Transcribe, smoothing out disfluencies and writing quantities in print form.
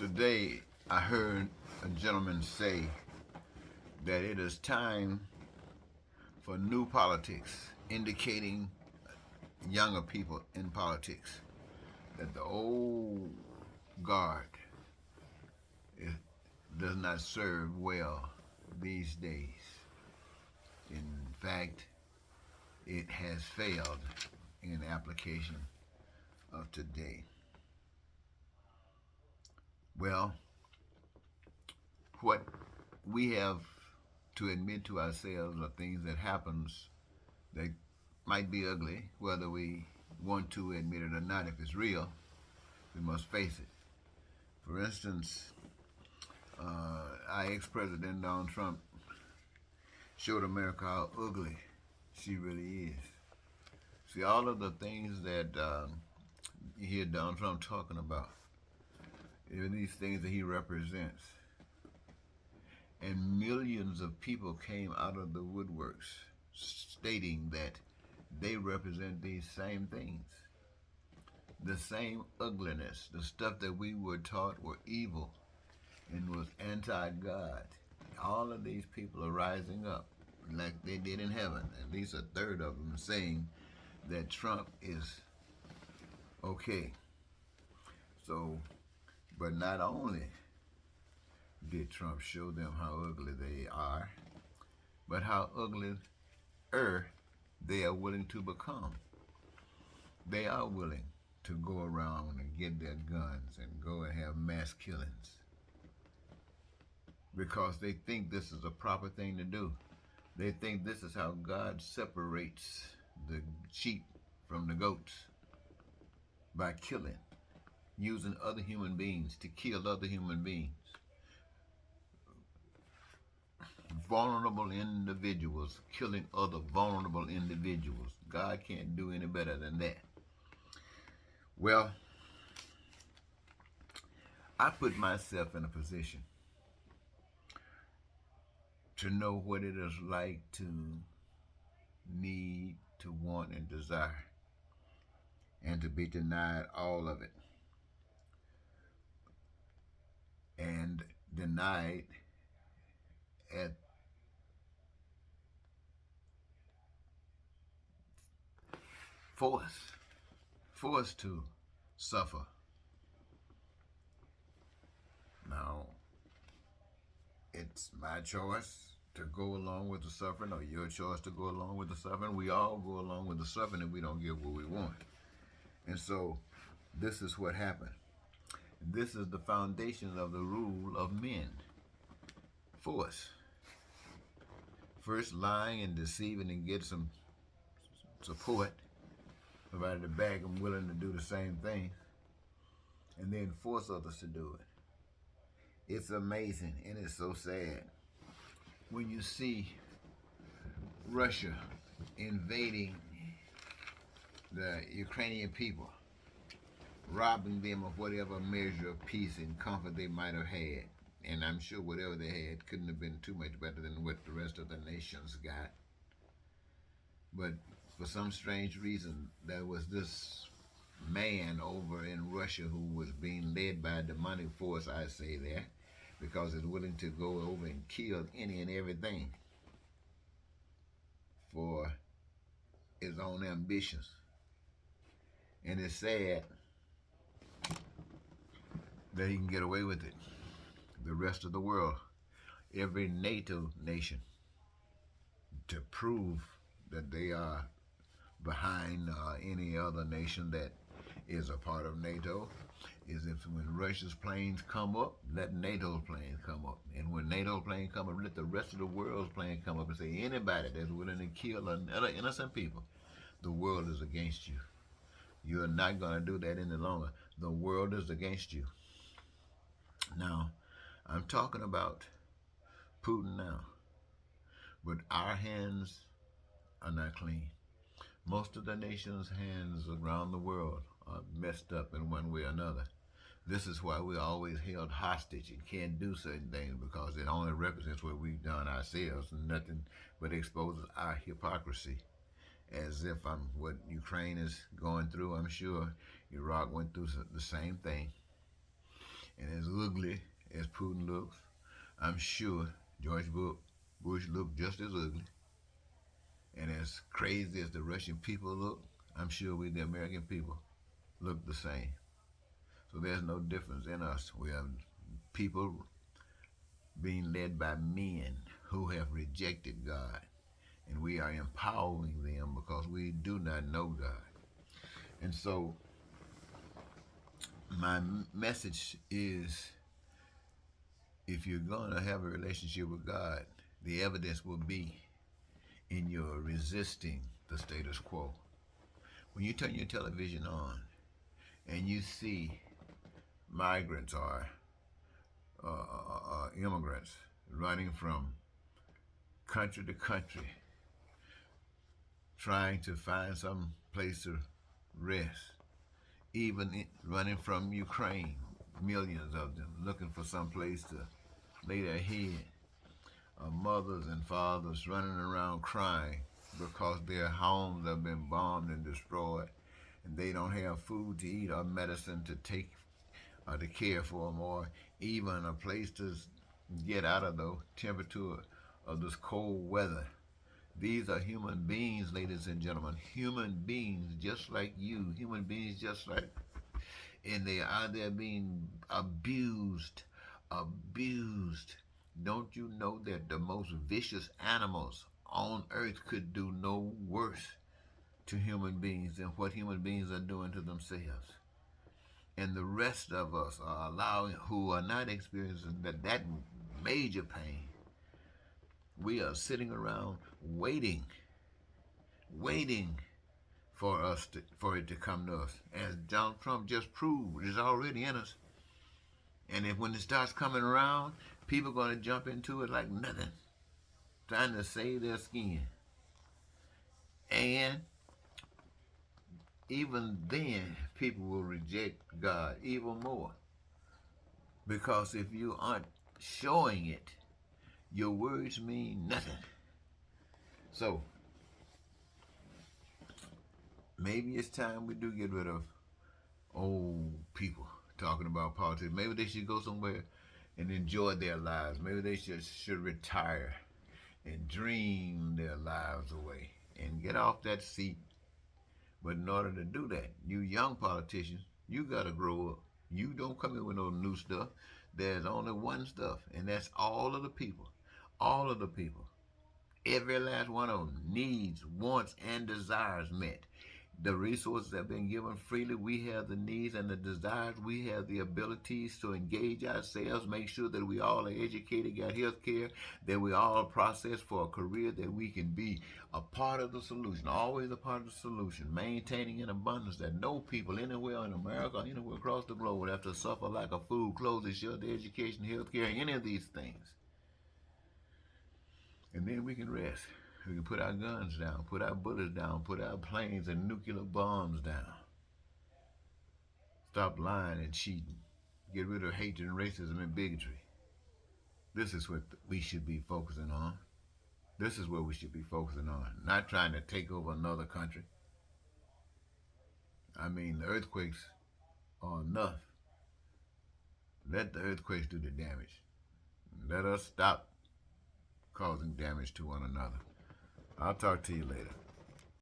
Today, I heard a gentleman say that it is time for new politics, indicating younger people in politics that the old guard is, does not serve well these days. In fact, it has failed in application of today. Well, what we have to admit to ourselves are things that happens that might be ugly, whether we want to admit it or not. If it's real, we must face it. For instance, our ex-president Donald Trump showed America how ugly she really is. See, all of the things that you hear Donald Trump talking about, these things that he represents. And millions of people came out of the woodworks stating that they represent these same things. The same ugliness, the stuff that we were taught were evil and was anti-God. All of these people are rising up like they did in heaven, at least a third of them saying that Trump is okay. So, but not only did Trump show them how ugly they are, but how ugly they are willing to become. They are willing to go around and get their guns and go and have mass killings because they think this is a proper thing to do. They think this is how God separates the sheep from the goats, by killing, using other human beings to kill other human beings. Vulnerable individuals killing other vulnerable individuals. God can't do any better than that. Well, I put myself in a position to know what it is like to need, to want, and desire, and to be denied all of it. And denied at forced to suffer. Now, it's my choice to go along with the suffering, or your choice to go along with the suffering. We all go along with the suffering if we don't get what we want. And so, this is what happened. This is the foundation of the rule of men. Force. First lying and deceiving and get some support. Somebody to back them willing to do the same thing. And then force others to do it. It's amazing and it's so sad when you see Russia invading the Ukrainian people, robbing them of whatever measure of peace and comfort they might have had. And I'm sure whatever they had couldn't have been too much better than what the rest of the nations got. But for some strange reason, there was this man over in Russia who was being led by a demonic force, I say there, because it's willing to go over and kill any and everything for his own ambitions. And it's sad that he can get away with it. The rest of the world, every NATO nation, to prove that they are behind any other nation that is a part of NATO, is if when Russia's planes come up, let NATO's planes come up. And when NATO's planes come up, let the rest of the world's planes come up and say anybody that's willing to kill other innocent people, the world is against you. You're not going to do that any longer. The world is against you. Now, I'm talking about Putin now, but our hands are not clean. Most of the nation's hands around the world are messed up in one way or another. This is why we're always held hostage and can't do certain things, because it only represents what we've done ourselves, and nothing but exposes our hypocrisy. As if what Ukraine is going through, I'm sure Iraq went through the same thing. And as ugly Putin looks. I'm sure Bush looked just as ugly. And as crazy as the Russian people look, I'm sure we, the American people, look the same. So there's no difference in us. We have people being led by men who have rejected God. And we are empowering them because we do not know God. And so my message is, if you're going to have a relationship with God, the evidence will be in your resisting the status quo. When you turn your television on and you see migrants or immigrants running from country to country, trying to find some place to rest, even running from Ukraine, millions of them looking for some place to lay their head, mothers and fathers running around crying because their homes have been bombed and destroyed, and they don't have food to eat or medicine to take or to care for them, or even a place to get out of the temperature of this cold weather. These are human beings, ladies and gentlemen, human beings just like you, human beings just like, and they are there being abused. Don't you know that the most vicious animals on earth could do no worse to human beings than what human beings are doing to themselves? And the rest of us are allowing, who are not experiencing that major pain. We are sitting around waiting for it to come to us. As Donald Trump just proved, it's already in us. And if when it starts coming around, people are going to jump into it like nothing, trying to save their skin. And even then, people will reject God even more. Because if you aren't showing it, your words mean nothing. So, maybe it's time we do get rid of old people talking about politics. Maybe they should go somewhere and enjoy their lives. Maybe they should retire and dream their lives away and get off that seat. But in order to do that, you young politicians, you got to grow up. You don't come in with no new stuff. There's only one stuff, and that's all of the people. All of the people. Every last one of them needs, wants, and desires met. The resources have been given freely. We have the needs and the desires. We have the abilities to engage ourselves, make sure that we all are educated, got health care, that we all process for a career, that we can be a part of the solution, always a part of the solution, maintaining an abundance that no people anywhere in America or anywhere across the globe would have to suffer lack of food, clothing, shelter, education, health care, any of these things. And then we can rest. We can put our guns down, put our bullets down, put our planes and nuclear bombs down. Stop lying and cheating. Get rid of hatred and racism and bigotry. This is what we should be focusing on. This is what we should be focusing on. Not trying to take over another country. I mean, the earthquakes are enough. Let the earthquakes do the damage. Let us stop causing damage to one another. I'll talk to you later.